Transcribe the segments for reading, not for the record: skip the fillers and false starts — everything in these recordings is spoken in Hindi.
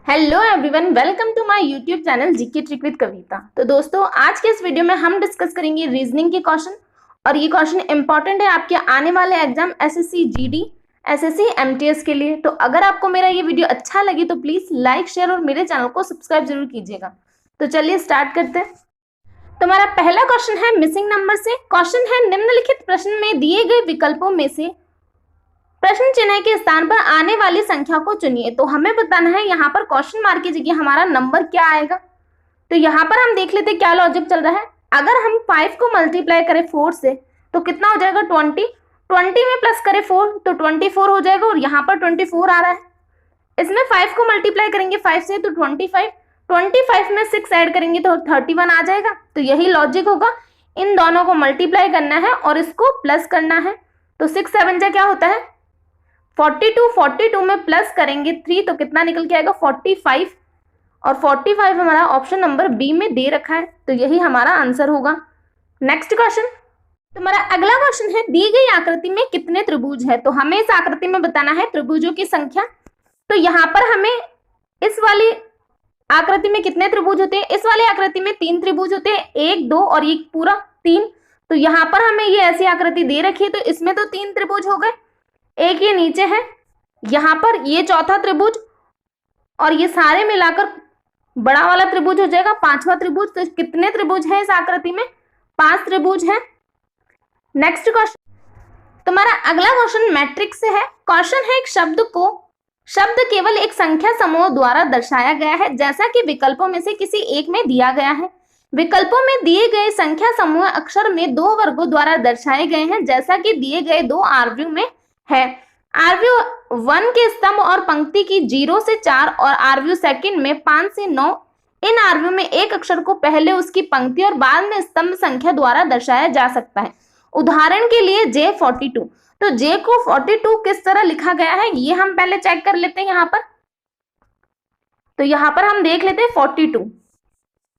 Hello everyone, welcome to my YouTube channel GK trick with Kavita. तो दोस्तों, आज के इस वीडियो में हम डिस्कस करेंगे रीजनिंग के क्वेश्चन। और ये क्वेश्चन इंपॉर्टेंट है आपके आने वाले exam SSC GD, SSC MTS के लिए। तो अगर आपको मेरा ये वीडियो अच्छा लगे तो प्लीज लाइक, शेयर और मेरे चैनल को सब्सक्राइब जरूर कीजिएगा। तो चलिए स्टार्ट करते हैं। तो हमारा पहला क्वेश्चन है मिसिंग नंबर से। क्वेश्चन है, निम्नलिखित प्रश्न में दिए गए विकल्पों में से प्रश्न चिन्ह के स्थान पर आने वाली संख्या को चुनिए। तो हमें बताना है यहाँ पर क्वेश्चन मार्क की जगह हमारा नंबर क्या आएगा। तो यहाँ पर हम देख लेते हैं क्या लॉजिक चल रहा है। अगर हम 5 को मल्टीप्लाई करें 4 से तो कितना हो जाएगा 20। 20 में प्लस करें 4 तो 24 हो जाएगा, और यहाँ पर 24 आ रहा है। इसमें 5 को मल्टीप्लाई करेंगे 5 से तो 25। 25 में 6 ऐड करेंगे तो 31 आ जाएगा। तो यही लॉजिक होगा, इन दोनों को मल्टीप्लाई करना है और इसको प्लस करना है। तो 6 7 जा क्या होता है 42। 42 में प्लस करेंगे 3 तो कितना निकल के आएगा 45। और 45 हमारा ऑप्शन नंबर बी में दे रखा है, तो यही हमारा आंसर होगा। नेक्स्ट क्वेश्चन, तो हमारा अगला क्वेश्चन है, दी गई आकृति में कितने त्रिभुज है। तो हमें इस आकृति में बताना है त्रिभुजों की संख्या। तो यहाँ पर हमें इस वाली आकृति में कितने त्रिभुज होते हैं। इस वाली आकृति में 3 त्रिभुज होते हैं, 1 2 और ये पूरा 3। तो यहाँ पर हमें ये ऐसी आकृति दे रखी है, तो इसमें तो 3 त्रिभुज हो गए। एक ये नीचे है, यहाँ पर ये चौथा त्रिभुज, और ये सारे मिलाकर बड़ा वाला त्रिभुज हो जाएगा 5वां त्रिभुज। तो कितने त्रिभुज है इस आकृति में 5 त्रिभुज है। नेक्स्ट क्वेश्चन, तो हमारा अगला क्वेश्चन मैट्रिक्स से है। क्वेश्चन है, एक शब्द केवल एक संख्या समूह द्वारा दर्शाया गया है, जैसा कि विकल्पों में से किसी एक में दिया गया है। विकल्पों में दिए गए संख्या समूह अक्षर में 2 वर्गों द्वारा दर्शाए गए हैं, जैसा कि दिए गए 2 आरव्यू में है। आरव्यू 1 के स्तंभ और पंक्ति की 0 से 4 और आरव्यू सेकंड में 5 से 9। इन आरव्यू में एक अक्षर को पहले उसकी पंक्ति और बाद में स्तंभ संख्या द्वारा दर्शाया जा सकता है। उदाहरण के लिए J42। तो J को 42 किस तरह लिखा गया है ये हम पहले चेक कर लेते हैं यहाँ पर। तो यहाँ पर हम देख लेते हैं 42।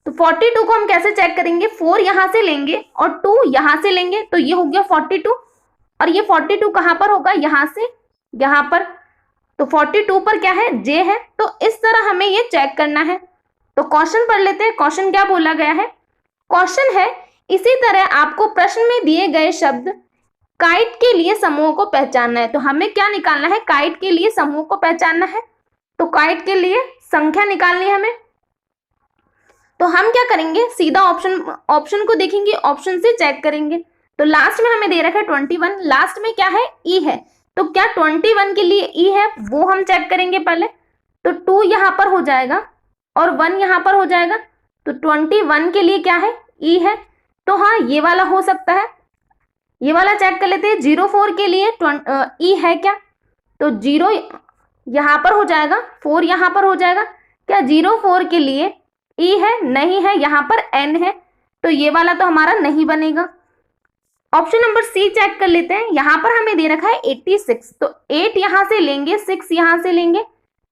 तो 42 को हम कैसे चेक करेंगे, 4 यहां से लेंगे और 2 यहां से लेंगे, तो ये हो गया 42। और ये 42 कहां पर होगा, यहां से यहां पर। तो 42 पर क्या है, J है। तो इस तरह हमें ये चेक करना है। तो क्वेश्चन पढ़ लेते हैं। क्वेश्चन क्या बोला गया है। क्वेश्चन है, इसी तरह आपको प्रश्न में दिए गए शब्द काइट के लिए समूह को पहचानना है। तो हमें क्या निकालना है, काइट के लिए समूह को पहचानना है। तो काइट के लिए संख्या निकालनी है हमें। तो हम क्या करेंगे, सीधा ऑप्शन को देखेंगे, ऑप्शन से चेक करेंगे। तो लास्ट में हमें दे रखा है 21, लास्ट में क्या है, ई है। तो क्या 21 के लिए ई है वो हम चेक करेंगे पहले। तो 2 यहां पर हो जाएगा और 1 यहां पर हो जाएगा। तो 21 के लिए क्या है, ई है। तो हाँ, ये वाला हो सकता है, ये वाला चेक कर लेते हैं। 04 के लिए ई है क्या, तो 0 यहां पर हो जाएगा, 4 यहां पर हो जाएगा। क्या 04 के लिए ई है, नहीं है, यहाँ पर एन है। तो ये वाला तो हमारा नहीं बनेगा। ऑप्शन नंबर सी चेक कर लेते हैं। यहाँ पर हमें दे रखा है 86, तो 8 यहां से लेंगे, 6 यहां से लेंगे।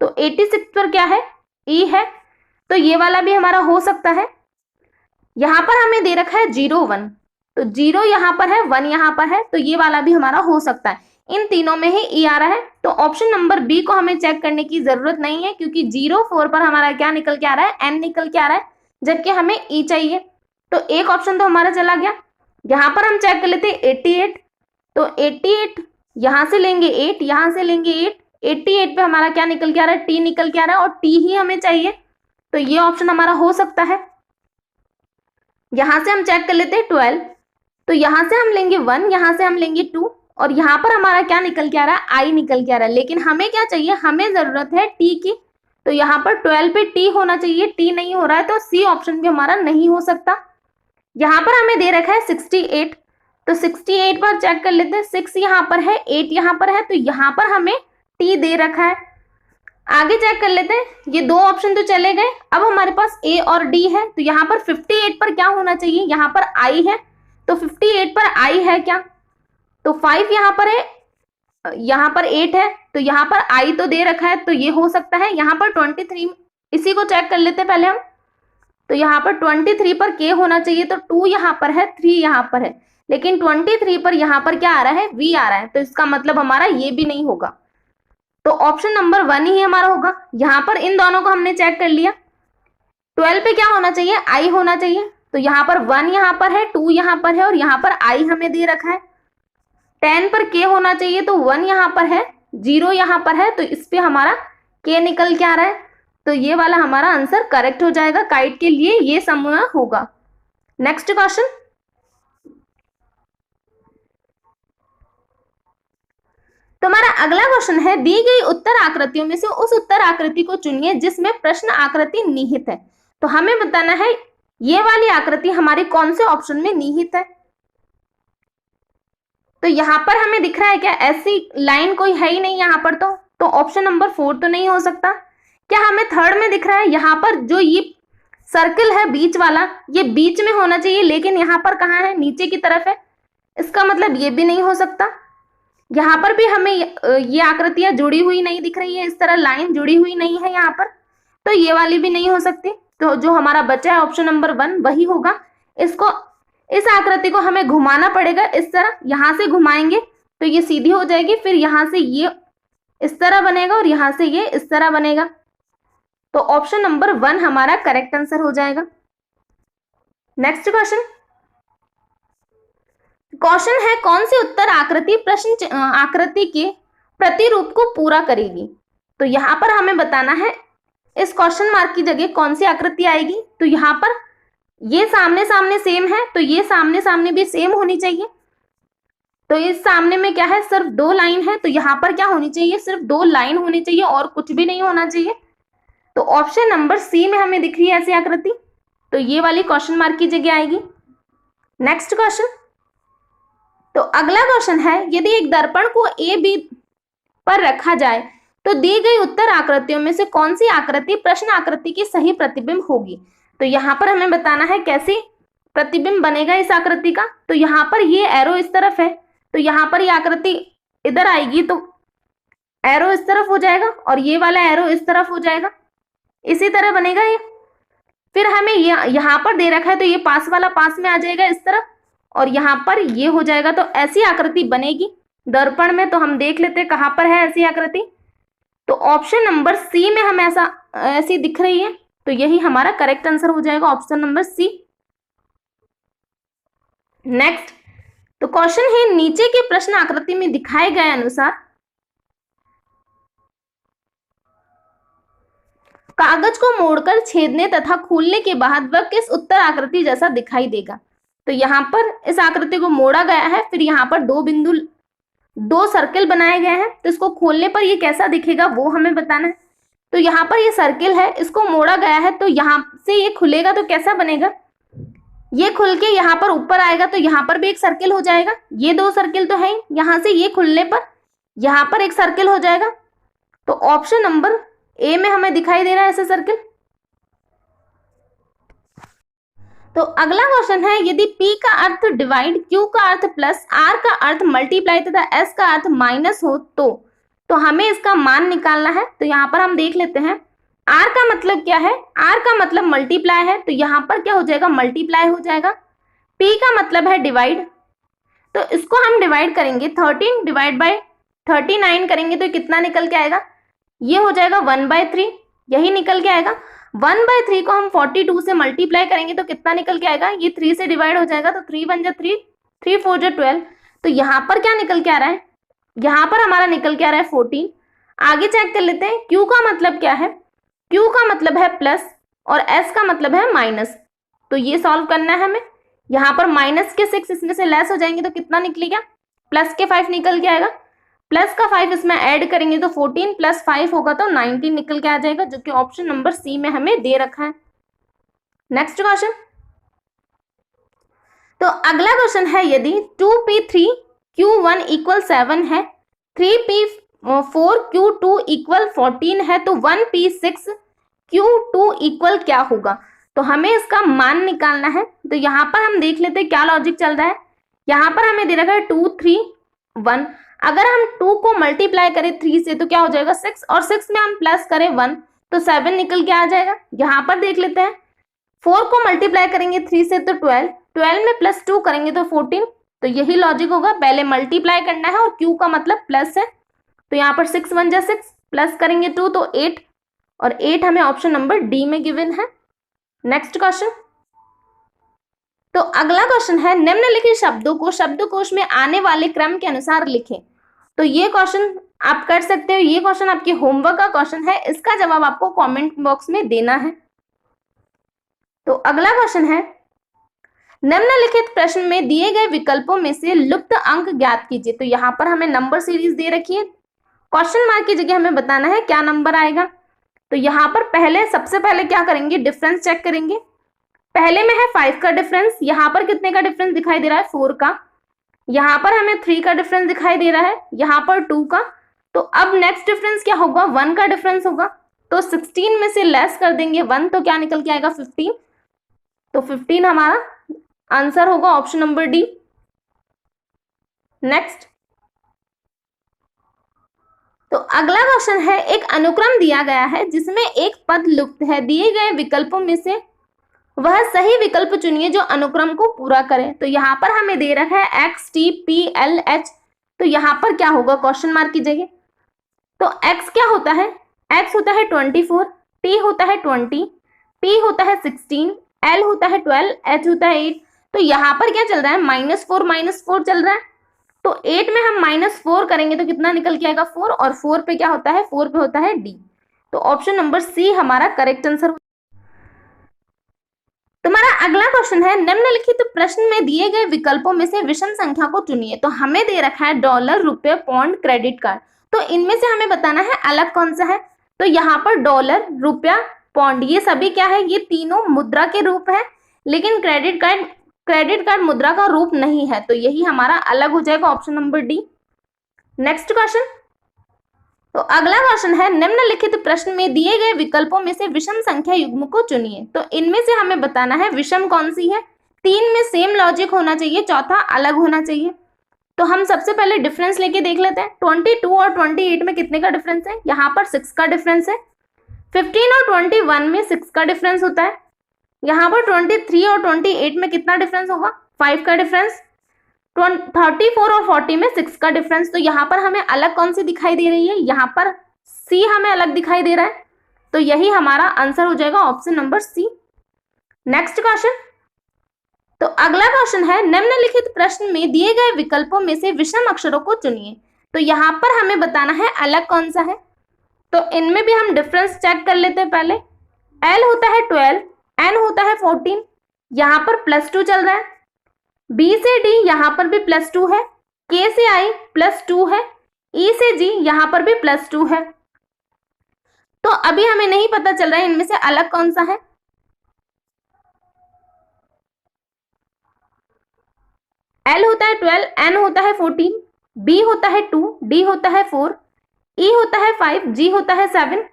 तो 86 पर क्या है, ई है। तो ये वाला भी हमारा हो सकता है। यहाँ पर हमें दे रखा है 01, तो 0 यहाँ पर है, 1 यहाँ पर है। तो ये वाला भी हमारा हो सकता है। इन तीनों में ही ई आ रहा है। तो ऑप्शन नंबर बी को हमें चेक करने की जरूरत नहीं है, क्योंकि 04 पर हमारा क्या निकल के आ रहा है, एन निकल के आ रहा है, जबकि हमें ई चाहिए। तो एक ऑप्शन तो हमारा चला गया। यहाँ पर हम चेक कर लेते हैं 88। तो 88 यहां से लेंगे 8, यहां से लेंगे 8। 88 पे हमारा क्या निकल के आ रहा है, टी निकल के आ रहा है, और टी ही हमें चाहिए। तो ये ऑप्शन हमारा हो सकता है। यहां से हम चेक कर लेते हैं 12। तो यहां से हम लेंगे 1, यहां से हम लेंगे 2, और यहाँ पर हमारा क्या निकल के आ रहा है, आई निकल के आ रहा है। लेकिन हमें क्या चाहिए, हमें जरूरत है टी की। तो यहाँ पर 12 पे टी होना चाहिए, टी नहीं हो रहा है, तो सी ऑप्शन भी हमारा नहीं हो सकता। यहाँ पर हमें दे रखा है 68। तो 68 पर चेक कर लेते हैं। 6 यहाँ पर है, 8 यहाँ पर है, तो यहाँ पर हमें टी दे रखा है। आगे चेक कर लेते हैं। ये 2 ऑप्शन तो चले गए। अब हमारे पास ए और डी है। तो यहाँ पर 58 पर क्या होना चाहिए, यहाँ पर आई है। तो 58 पर आई है क्या, तो 5 यहाँ पर है, यहाँ पर 8 है, तो यहाँ पर आई तो दे रखा है, तो ये हो सकता है। यहाँ पर 23, इसी को चेक कर लेते हैं पहले हम। तो यहाँ पर 23 पर के होना चाहिए, तो 2 यहाँ पर है, 3 यहाँ पर है, लेकिन 23 पर यहाँ पर क्या आ रहा है, वी आ रहा है। तो इसका मतलब हमारा ये भी नहीं होगा। तो ऑप्शन नंबर 1 ही हमारा होगा। यहाँ पर इन दोनों को हमने चेक कर लिया। 12 पे क्या होना चाहिए, आई होना चाहिए। तो यहाँ पर 1 यहाँ पर है, 2 यहाँ पर है और यहाँ पर आई हमें दे रखा है। 10 पर के होना चाहिए, तो 1 यहाँ पर है, 0 यहाँ पर है, तो इस पे हमारा के निकल के आ रहा है। तो ये वाला हमारा आंसर करेक्ट हो जाएगा। काइट के लिए ये समूह होगा। नेक्स्ट क्वेश्चन, तो हमारा अगला क्वेश्चन है, दी गई उत्तर आकृतियों में से उस उत्तर आकृति को चुनिए जिसमें प्रश्न आकृति निहित है। तो हमें बताना है ये वाली आकृति हमारी कौन से ऑप्शन में निहित है। तो यहाँ पर हमें दिख रहा है क्या, ऐसी लाइन कोई है ही नहीं यहाँ पर। तो ऑप्शन नंबर 4 तो नहीं हो सकता। क्या हमें थर्ड में दिख रहा है, यहाँ पर जो ये सर्कल है बीच वाला, ये बीच में होना चाहिए, लेकिन यहाँ पर कहाँ है, नीचे की तरफ है। इसका मतलब ये भी नहीं हो सकता। यहाँ पर भी हमें ये आकृतियां जुड़ी हुई नहीं दिख रही है, इस तरह लाइन जुड़ी हुई नहीं है यहाँ पर, तो ये वाली भी नहीं हो सकती। तो जो हमारा बचा है ऑप्शन नंबर 1 वही होगा। इस आकृति को हमें घुमाना पड़ेगा इस तरह, यहां से घुमाएंगे तो ये सीधी हो जाएगी, फिर यहां से ये इस तरह बनेगा और यहां से ये इस तरह बनेगा। तो ऑप्शन नंबर 1 हमारा करेक्ट आंसर हो जाएगा। नेक्स्ट क्वेश्चन है, कौन सी उत्तर आकृति प्रश्न आकृति के प्रतिरूप को पूरा करेगी। तो यहाँ पर हमें बताना है इस क्वेश्चन मार्क की जगह कौन सी आकृति आएगी। तो यहाँ पर ये सामने सामने सेम है, तो ये सामने सामने भी सेम होनी चाहिए। तो इस सामने में क्या है, सिर्फ 2 लाइन है, तो यहाँ पर क्या होनी चाहिए, सिर्फ 2 लाइन होनी चाहिए और कुछ भी नहीं होना चाहिए। तो ऑप्शन नंबर सी में हमें दिख रही है ऐसी आकृति, तो ये वाली क्वेश्चन मार्क की जगह आएगी। नेक्स्ट क्वेश्चन, तो अगला क्वेश्चन है, यदि एक दर्पण को ए बी पर रखा जाए तो दी गई उत्तर आकृतियों में से कौन सी आकृति प्रश्न आकृति की सही प्रतिबिंब होगी। तो यहाँ पर हमें बताना है कैसे प्रतिबिंब बनेगा इस आकृति का। तो यहाँ पर ये एरो इस तरफ है, तो यहाँ पर ये आकृति इधर आएगी, तो एरो इस तरफ हो जाएगा और ये वाला एरो इस तरफ हो जाएगा, इसी तरह बनेगा ये। फिर हमें यहाँ पर दे रखा है, तो ये पास वाला पास में आ जाएगा इस तरफ और यहाँ पर ये हो जाएगा। तो ऐसी आकृति बनेगी दर्पण में। तो हम देख लेते हैं कहाँ पर है ऐसी आकृति। तो ऑप्शन नंबर सी में हमें ऐसी दिख रही है, तो यही हमारा करेक्ट आंसर हो जाएगा, ऑप्शन नंबर सी। नेक्स्ट, तो क्वेश्चन है, नीचे के प्रश्न आकृति में दिखाए गए अनुसार कागज को मोड़कर छेदने तथा खोलने के बाद वह किस उत्तर आकृति जैसा दिखाई देगा। तो यहाँ पर इस आकृति को मोड़ा गया है, फिर यहाँ पर 2 बिंदु 2 सर्किल बनाए गए हैं, तो इसको खोलने पर ये कैसा दिखेगा वो हमें बताना है। तो यहाँ पर ये सर्किल है, इसको मोड़ा गया है, तो यहाँ से ये खुलेगा तो कैसा बनेगा, ये खुल के यहाँ पर ऊपर आएगा, तो यहाँ पर भी एक सर्किल हो जाएगा। ये 2 सर्किल तो है, यहाँ से ये खुलने पर यहाँ पर एक सर्किल हो जाएगा। तो ऑप्शन नंबर ए में हमें दिखाई दे रहा है ऐसा सर्किल। तो अगला क्वेश्चन है, यदि P का अर्थ डिवाइड, Q का अर्थ प्लस, R का अर्थ मल्टीप्लाई तथा S का अर्थ माइनस हो तो हमें इसका मान निकालना है। तो यहाँ पर हम देख लेते हैं R का मतलब क्या है, R का मतलब मल्टीप्लाई है, तो यहाँ पर क्या हो जाएगा, मल्टीप्लाई हो जाएगा। P का मतलब है डिवाइड, तो इसको हम डिवाइड करेंगे, 13 डिवाइड बाई 39 करेंगे तो कितना निकल के आएगा, ये हो जाएगा 1/3, यही निकल के आएगा। 1/3 को हम 42 से मल्टीप्लाई करेंगे तो कितना निकल के आएगा, ये 3 से डिवाइड हो जाएगा, तो 3 1 3, 3 4 12। तो यहाँ पर क्या निकल के आ रहा है, यहाँ पर हमारा निकल के आ रहा है 14। आगे चेक कर लेते हैं, Q का मतलब क्या है, Q का मतलब है प्लस और S का मतलब है माइनस। तो ये सॉल्व करना है हमें। यहाँ पर माइनस के 6 इसमें से लेस हो जाएंगे तो कितना निकलेगा, प्लस के 5 निकल के आएगा, प्लस का 5 इसमें ऐड करेंगे तो 14 प्लस 5 होगा तो 19 निकल के आ जाएगा, जो कि ऑप्शन नंबर सी में हमें दे रखा है। नेक्स्ट क्वेश्चन, तो अगला क्वेश्चन है, यदि 2p3q1 इक्वल 7 है, 3p4q2 इक्वल 14 है, तो 1p6q2 इक्वल क्या होगा। तो हमें इसका मान निकालना है। तो यहाँ पर हम देख लेते हैं क्या लॉजिक चल रहा है। यहाँ पर हमें दे रखा है 2 3 1, अगर हम 2 को मल्टीप्लाई करें 3 से तो क्या हो जाएगा 6, और 6 में हम प्लस करें 1 तो 7 निकल के आ जाएगा। यहाँ पर देख लेते हैं, 4 को मल्टीप्लाई करेंगे 3 से तो 12, 12 में प्लस 2 करेंगे तो 14। तो यही लॉजिक होगा, पहले मल्टीप्लाई करना है और Q का मतलब प्लस है, तो यहाँ पर 6 1 जा 6, प्लस करेंगे 2 तो 8, और 8 हमें ऑप्शन नंबर डी में गिवन है। Next question. तो अगला क्वेश्चन है निम्नलिखित शब्दों को शब्दकोश में आने वाले क्रम के अनुसार लिखें। तो ये क्वेश्चन आप कर सकते हो, ये क्वेश्चन आपके होमवर्क का क्वेश्चन है, इसका जवाब आपको कमेंट बॉक्स में देना है। तो अगला क्वेश्चन है निम्नलिखित प्रश्न में दिए गए विकल्पों में से लुप्त अंक ज्ञात कीजिए। तो यहाँ पर हमें नंबर सीरीज दे रखी है, क्वेश्चन मार्क की जगह हमें बताना है क्या नंबर आएगा। तो यहाँ पर सबसे पहले क्या करेंगे, डिफरेंस चेक करेंगे। पहले में है 5 का डिफरेंस, यहाँ पर कितने का डिफरेंस दिखाई दे रहा है, 4 का। यहाँ पर हमें 3 का डिफरेंस दिखाई दे रहा है, यहाँ पर 2 का। तो अब नेक्स्ट डिफरेंस क्या होगा, 1 का डिफरेंस होगा। तो 16 में से लेस कर देंगे 1, तो क्या निकल के आएगा, 15। तो 15 हमारा आंसर होगा ऑप्शन नंबर डी। नेक्स्ट। तो अगला क्वेश्चन है एक अनुक्रम दिया गया है जिसमें एक पद लुप्त है, दिए गए विकल्पों में से वह सही विकल्प चुनिए जो अनुक्रम को पूरा करे। तो यहाँ पर हमें दे रखा है x T P L H, तो यहाँ पर क्या होगा, क्वेश्चन मार्क कीजिए। तो एक्स क्या होता है, एक्स होता है 24, टी होता है 20, पी होता है 16, एल होता है 12, एच होता है 8। तो यहाँ पर क्या चल रहा है, -4 चल रहा है। तो 8 में हम -4 करेंगे तो कितना निकल के आएगा, 4, और 4 पे क्या होता है, 4 पे होता है डी। तो ऑप्शन नंबर सी हमारा करेक्ट आंसर। तुम्हारा अगला क्वेश्चन है निम्नलिखित प्रश्न में दिए गए विकल्पों में से विषम संख्या को चुनिए। तो हमें दे रखा है डॉलर, रुपए, पौंड, क्रेडिट कार्ड। तो इनमें से हमें बताना है अलग कौन सा है। तो यहाँ पर डॉलर, रुपया, पौंड ये सभी क्या है, ये तीनों मुद्रा के रूप है, लेकिन क्रेडिट कार्ड मुद्रा का रूप नहीं है। तो यही हमारा अलग हो जाएगा, option number D. Next question. तो अगला क्वेश्चन है निम्नलिखित प्रश्न में दिए गए विकल्पों में से विषम संख्या युग्म को चुनिए। तो इनमें से हमें बताना है विषम कौन सी है। 3 में सेम लॉजिक होना चाहिए, चौथा अलग होना चाहिए। तो हम सबसे पहले डिफरेंस लेके देख लेते हैं। 22 और 28 में कितने का डिफरेंस है, यहाँ पर 6 का डिफरेंस है। 15 और 21 में 6 का डिफरेंस होता है। यहाँ पर 23 और 28 में कितना डिफरेंस होगा, 5 का डिफरेंस। 34 और 40 में 6 का डिफरेंस। तो यहाँ पर हमें अलग कौन सी दिखाई दे रही है, यहाँ पर सी हमें अलग दिखाई दे रहा है। तो यही हमारा आंसर हो जाएगा, option number C. Next question. तो अगला क्वेश्चन है निम्नलिखित प्रश्न में दिए गए विकल्पों में से विषम अक्षरों को चुनिए। तो यहाँ पर हमें बताना है अलग कौन सा है। तो इनमें भी हम डिफरेंस चेक कर लेते हैं पहले। एल होता है 12, एन होता है 14, यहाँ पर +2 चल रहा है। बी से डी यहाँ पर भी +2 है, के से आई +2 है, ई से जी यहाँ पर भी +2 है। तो अभी हमें नहीं पता चल रहा है इनमें से अलग कौन सा है। एल होता है 12, एन होता है 14, बी होता है 2, डी होता है 4, ई होता है 5, जी होता है 7,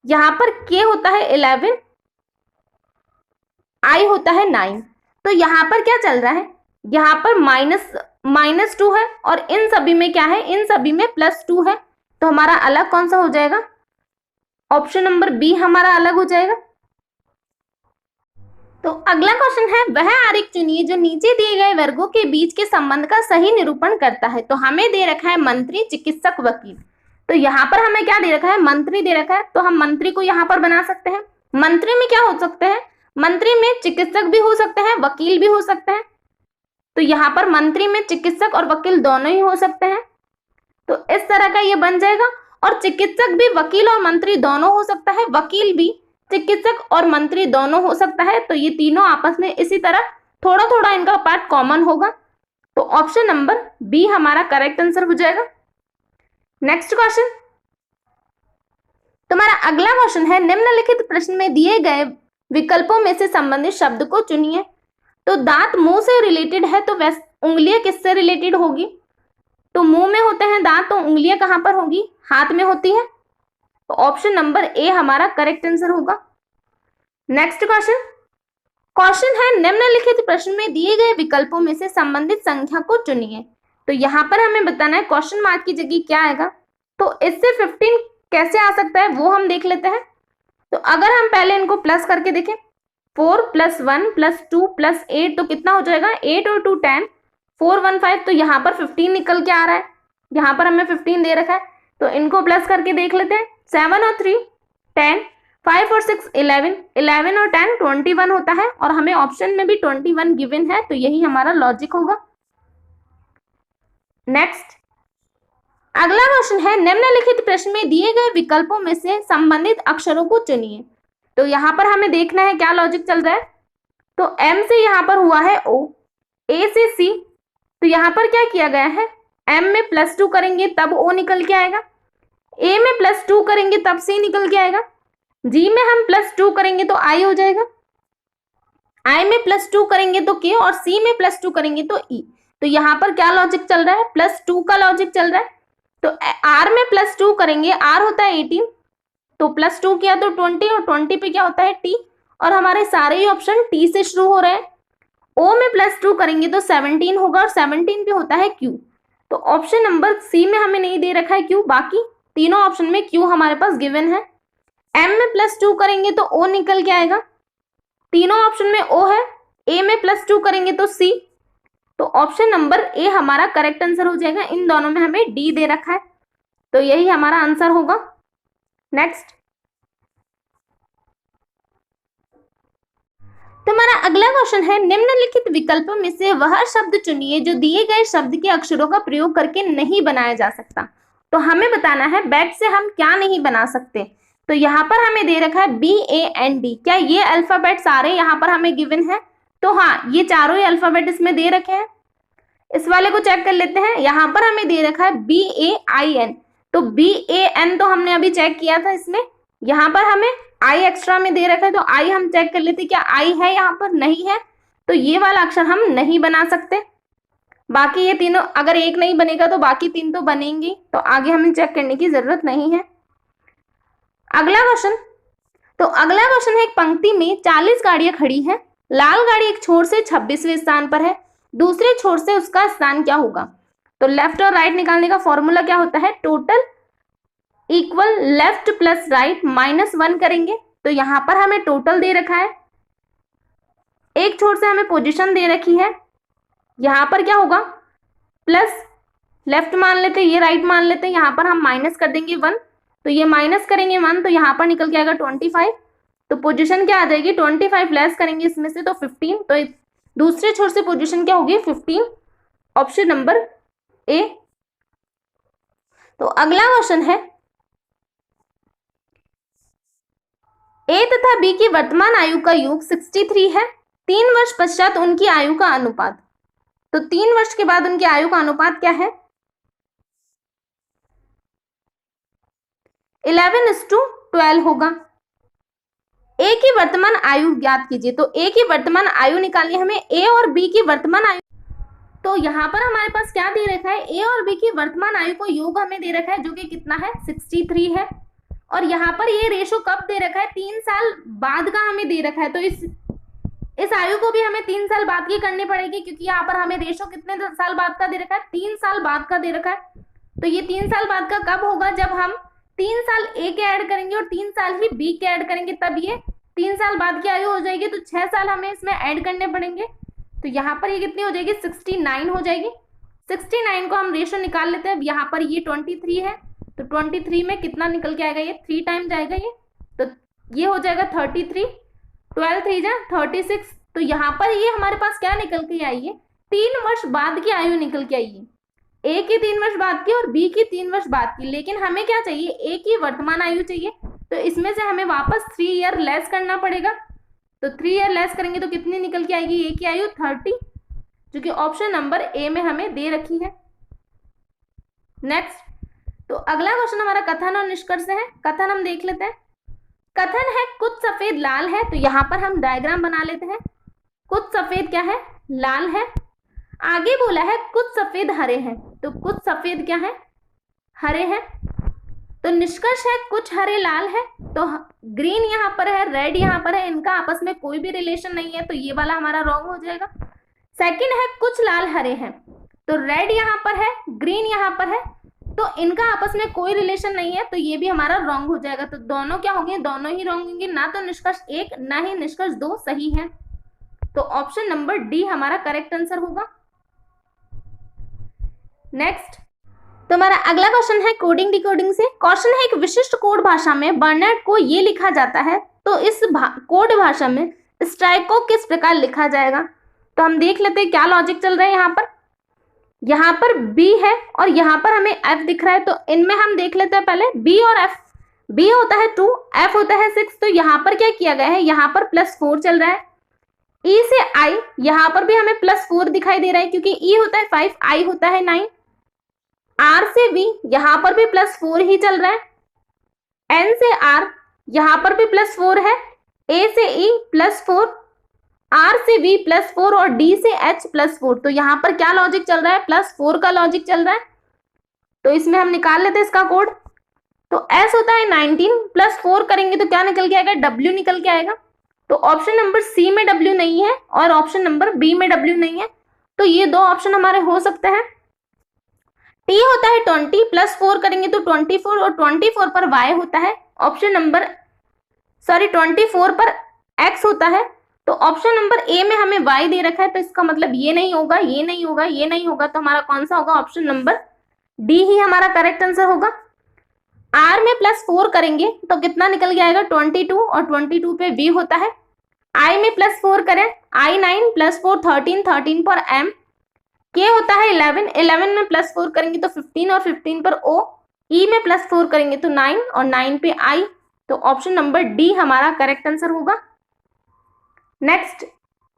यहाँ पर के होता है 11, आई होता है 9। तो यहाँ पर क्या चल रहा है, यहाँ पर -2 है, और इन सभी में क्या है, इन सभी में +2 है। तो हमारा अलग कौन सा हो जाएगा, ऑप्शन नंबर बी हमारा अलग हो जाएगा। तो अगला क्वेश्चन है वह आरेख चुनिए जो नीचे दिए गए वर्गों के बीच के संबंध का सही निरूपण करता है। तो हमें दे रखा है मंत्री, चिकित्सक, वकील। तो यहाँ पर हमें क्या दे रखा है, मंत्री दे रखा है। तो हम मंत्री को यहाँ पर बना सकते हैं। मंत्री में क्या हो सकते हैं, मंत्री में चिकित्सक भी हो सकते हैं, वकील भी हो सकते हैं। तो यहाँ पर मंत्री में चिकित्सक और वकील दोनों ही हो सकते हैं। तो इस तरह का ये बन जाएगा। और चिकित्सक भी वकील और मंत्री दोनों हो सकता है, वकील भी चिकित्सक और मंत्री दोनों हो सकता है। तो ये तीनों आपस में इसी तरह थोड़ा थोड़ा इनका पार्ट कॉमन होगा। तो ऑप्शन नंबर बी हमारा करेक्ट आंसर हो जाएगा। Next question. तुम्हारा अगला क्वेश्चन है निम्नलिखित प्रश्न में दिए गए विकल्पों में से संबंधित शब्द को चुनिए। तो दांत मुंह से रिलेटेड है, तो उंगलियां किससे रिलेटेड होगी। तो मुंह में होते हैं दांत, तो उंगलियां कहां पर होगी, हाथ में होती है। तो ऑप्शन नंबर ए हमारा करेक्ट आंसर होगा। नेक्स्ट क्वेश्चन है निम्नलिखित प्रश्न में दिए गए विकल्पों में से संबंधित संख्या को चुनिए। तो यहाँ पर हमें बताना है क्वेश्चन मार्क की जगह क्या आएगा। तो इससे 15 कैसे आ सकता है वो हम देख लेते हैं। तो अगर हम पहले इनको प्लस करके देखें, 4 + 1 + 2 + 8 तो कितना हो जाएगा, 8 और 2 10, 4 1 5। तो यहाँ पर 15 निकल के आ रहा है, यहाँ पर हमें 15 दे रखा है। तो इनको प्लस करके देख लेते हैं। 7 और 3 10, 5 और 6 11, 11 और 10 21 होता है और हमें ऑप्शन में भी 21 गिवन है, तो यही हमारा लॉजिक होगा। नेक्स्ट अगला क्वेश्चन है निम्नलिखित प्रश्न में दिए गए विकल्पों में से संबंधित अक्षरों को चुनिए। तो यहाँ पर हमें देखना है क्या लॉजिक चल रहा है। तो M से यहाँ पर हुआ है O, A से C, तो यहाँ पर क्या किया गया है, M में +2 करेंगे तब O निकल के आएगा, A में +2 करेंगे तब C निकल के आएगा, G में हम +2 करेंगे तो I हो जाएगा, I में +2 करेंगे तो K और C में +2 करेंगे तो E। तो यहाँ पर क्या लॉजिक चल रहा है, +2 का लॉजिक चल रहा है। तो R में +2 करेंगे, R होता है 18, तो +2 किया तो 20 और 20 पे क्या होता है T, और हमारे सारे ही ऑप्शन T से शुरू हो रहे हैं। O में +2 करेंगे तो 17 होगा और 17 पे होता है Q। तो ऑप्शन नंबर C में हमें नहीं दे रखा है Q, बाकी तीनों ऑप्शन में Q हमारे पास गिवन है। M में +2 करेंगे तो O निकल के आएगा, तीनों ऑप्शन में O है। A में +2 करेंगे तो C, तो ऑप्शन नंबर A हमारा करेक्ट आंसर हो जाएगा। इन दोनों में हमें D दे रखा है, तो यही हमारा आंसर होगा। नेक्स्ट तुम्हारा अगला क्वेश्चन है निम्नलिखित विकल्पों में से वह शब्द चुनिए जो दिए गए शब्द के अक्षरों का प्रयोग करके नहीं बनाया जा सकता। तो हमें बताना है बैट से हम क्या नहीं बना सकते। तो यहाँ पर हमें दे रखा है BAND, क्या ये अल्फाबेट सारे यहाँ पर हमें गिवन है? तो हाँ, ये चारों ही अल्फाबेट इसमें दे रखे हैं। इस वाले को चेक कर लेते हैं। यहाँ पर हमें दे रखा है BAIN, तो BAN तो हमने अभी चेक किया था इसमें, यहाँ पर हमें I एक्स्ट्रा में दे रखा है, तो I हम चेक कर लेते क्या I है, यहाँ पर नहीं है, तो ये वाला अक्षर हम नहीं बना सकते। बाकी ये तीनों अगर एक नहीं बनेगा तो बाकी तीन तो बनेंगी, तो आगे हमें चेक करने की जरूरत नहीं है। अगला क्वेश्चन, तो अगला क्वेश्चन है एक पंक्ति में 40 गाड़ियां खड़ी हैं, लाल गाड़ी एक छोर से 26वें स्थान पर है, दूसरे छोर से उसका स्थान क्या होगा? तो लेफ्ट और राइट निकालने का फॉर्मूला क्या होता है, total equal left plus right -1 करेंगे। तो यहाँ पर हमें टोटल दे रखा है, एक छोर से हमें पोजीशन दे रखी है, यहाँ पर क्या होगा प्लस लेफ्ट मान लेते, ये राइट मान लेते, यहाँ पर हम माइनस कर देंगे 1, तो ये माइनस करेंगे 1, तो यहाँ पर निकल के आएगा 25। तो पोजीशन क्या आ जाएगी, 25 लेस करेंगे इसमें से तो 15, तो दूसरे छोर से पोजीशन क्या होगी 15, ऑप्शन नंबर A। तो अगला क्वेश्चन है A तथा B की वर्तमान आयु का योग 63 है, 3 वर्ष पश्चात उनकी आयु का अनुपात। तो 3 वर्ष के बाद उनकी आयु का अनुपात क्या है, 11:12 होगा। A की वर्तमान आयु ज्ञात कीजिए। तो A की वर्तमान आयु निकालनी है हमें, A और B की वर्तमान आयु। तो यहाँ पर हमारे पास क्या दे रखा है, A और B की वर्तमान आयु को योग हमें दे रखा है जो कि कितना है 63 है, और यहाँ पर ये रेशो कब दे रखा है, 3 साल बाद का हमें दे रखा है। तो इस आयु को भी हमें 3 साल बाद की करनी पड़ेगी, क्योंकि यहाँ पर हमें रेशो कितने साल बाद का दे रखा है, 3 साल बाद का दे रखा है। तो ये 3 साल बाद का कब होगा, जब हम 3 साल A के ऐड करेंगे और 3 साल ही B के ऐड करेंगे, तब ये 3 साल बाद की आयु हो जाएगी। तो 6 साल हमें इसमें ऐड करने पड़ेंगे, तो यहाँ पर ये कितनी हो जाएगी 69 हो जाएगी। 69 को हम रेशो निकाल लेते हैं। यहाँ पर ये 23 है, तो 23 में कितना निकल के आएगा, ये 3 टाइम जाएगा ये, तो ये हो जाएगा 33, 12 3 जा 36। तो यहाँ पर ये हमारे पास क्या निकल के आई है, 3 वर्ष बाद की आयु निकल के आई है, A की 3 वर्ष बाद की और B की 3 वर्ष बाद की। लेकिन हमें क्या चाहिए, A की वर्तमान आयु चाहिए, तो इसमें से हमें वापस 3 ईयर लेस करना पड़ेगा। तो 3 ईयर लेस करेंगे तो कितनी निकल के आएगी A की आयु 30, जो कि ऑप्शन नंबर A में हमें दे रखी है। नेक्स्ट, तो अगला क्वेश्चन हमारा कथन और निष्कर्ष है। कथन हम देख लेते हैं। कथन है कुछ सफेद लाल है, तो यहाँ पर हम डायग्राम बना लेते हैं। कुछ सफेद क्या है, लाल है। आगे बोला है कुछ सफेद हरे हैं, तो कुछ सफेद क्या है, हरे हैं। तो निष्कर्ष है कुछ हरे लाल है, तो ग्रीन यहाँ पर है, रेड यहाँ पर है, इनका आपस में कोई भी रिलेशन नहीं है, तो ये वाला हमारा रॉन्ग हो जाएगा। सेकंड है कुछ लाल हरे हैं, तो रेड यहाँ पर है, ग्रीन यहाँ पर है, तो इनका आपस में कोई रिलेशन नहीं है, तो ये भी हमारा रॉन्ग हो जाएगा। तो दोनों क्या होंगे, दोनों ही रॉन्ग होंगे, ना तो निष्कर्ष 1 ना ही निष्कर्ष 2 सही है। तो ऑप्शन नंबर डी हमारा करेक्ट आंसर होगा। नेक्स्ट, तो हमारा अगला क्वेश्चन है कोडिंग डिकोडिंग से। क्वेश्चन है एक विशिष्ट कोड भाषा में बर्नैट को ये लिखा जाता है, तो इस कोड भाषा में स्ट्राइक को किस प्रकार लिखा जाएगा। तो हम देख लेते हैं क्या लॉजिक चल रहा है। यहाँ पर बी है और यहाँ पर हमें एफ दिख रहा है, तो इनमें हम देख लेते हैं पहले बी और एफ। बी होता है 2, एफ होता है 6, तो यहाँ पर क्या किया गया है, यहाँ पर +4 चल रहा है। ई से आई, यहाँ पर भी हमें +4 दिखाई दे रहा है क्योंकि ई होता है 5, आई होता है 9। आर से वी, यहाँ पर भी +4 ही चल रहा है। एन से आर, यहाँ पर भी +4 है। ए से ई +4, आर से वी +4 और डी से एच +4। तो यहाँ पर क्या लॉजिक चल रहा है, +4 का लॉजिक चल रहा है। तो इसमें हम निकाल लेते हैं इसका कोड। तो एस होता है 19, +4 करेंगे तो क्या निकल के आएगा, डब्ल्यू निकल के आएगा। तो ऑप्शन नंबर सी में डब्ल्यू नहीं है और ऑप्शन नंबर बी में डब्ल्यू नहीं है, तो ये दो ऑप्शन हमारे हो सकते हैं। टी होता है 20, +4 करेंगे तो 24 और 24 पर वाई होता है। ऑप्शन नंबर 24 पर एक्स होता है, तो ऑप्शन नंबर ए में हमें वाई दे रखा है, तो इसका मतलब ये नहीं होगा, ये नहीं होगा, ये नहीं होगा, तो हमारा कौन सा होगा, ऑप्शन नंबर डी ही हमारा करेक्ट आंसर होगा। आर में +4 करेंगे तो कितना निकल के आएगा, 22 और 22 पे वी होता है। आई में +4 करें, आई 9 +4 13, 13 पर एम। के होता है 11, 11 में +4 करेंगे तो 15 और 15 पर ओ। ई में +4 करेंगे तो 9 और 9 पे आई, तो ऑप्शन नंबर डी हमारा करेक्ट आंसर होगा। नेक्स्ट,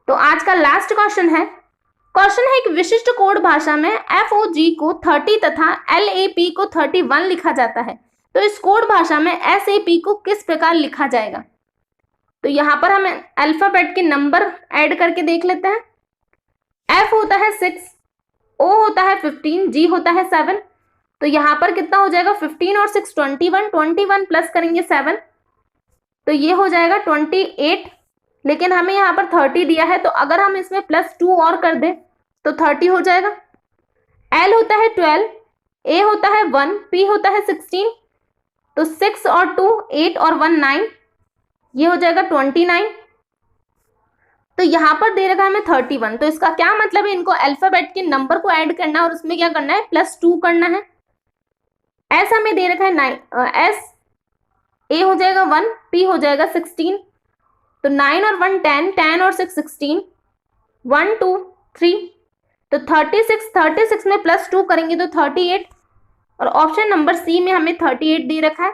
तो आज का लास्ट क्वेश्चन है। क्वेश्चन है एक विशिष्ट कोड भाषा में FOG को 30 तथा LAP को 31 लिखा जाता है, तो इस कोड भाषा में SAP को किस प्रकार लिखा जाएगा। तो यहाँ पर हम अल्फाबेट के नंबर ऐड करके देख लेते हैं। F होता है 6, O होता है 15, G होता है 7, तो यहाँ पर कितना हो जाएगा, 15 और 6 21, 21 प्लस करेंगे 7, तो ये हो जाएगा 28। लेकिन हमें यहाँ पर 30 दिया है, तो अगर हम इसमें +2 और कर दें तो 30 हो जाएगा। L होता है 12, A होता है 1, P होता है 16, तो 6 और 2 8 और 1 9, ये हो जाएगा 29। तो यहाँ पर दे रखा है हमें 31, तो इसका क्या मतलब है, इनको अल्फाबेट के नंबर को ऐड करना है और उसमें क्या करना है, +2 करना है। S हमें दे रखा है 9, S A हो जाएगा 1, P हो जाएगा 16, तो 9 और 1 10, 10 और 6 16, 1 2 3, तो 36 में +2 करेंगे तो 38, और ऑप्शन नंबर सी में हमें 38 दे रखा है,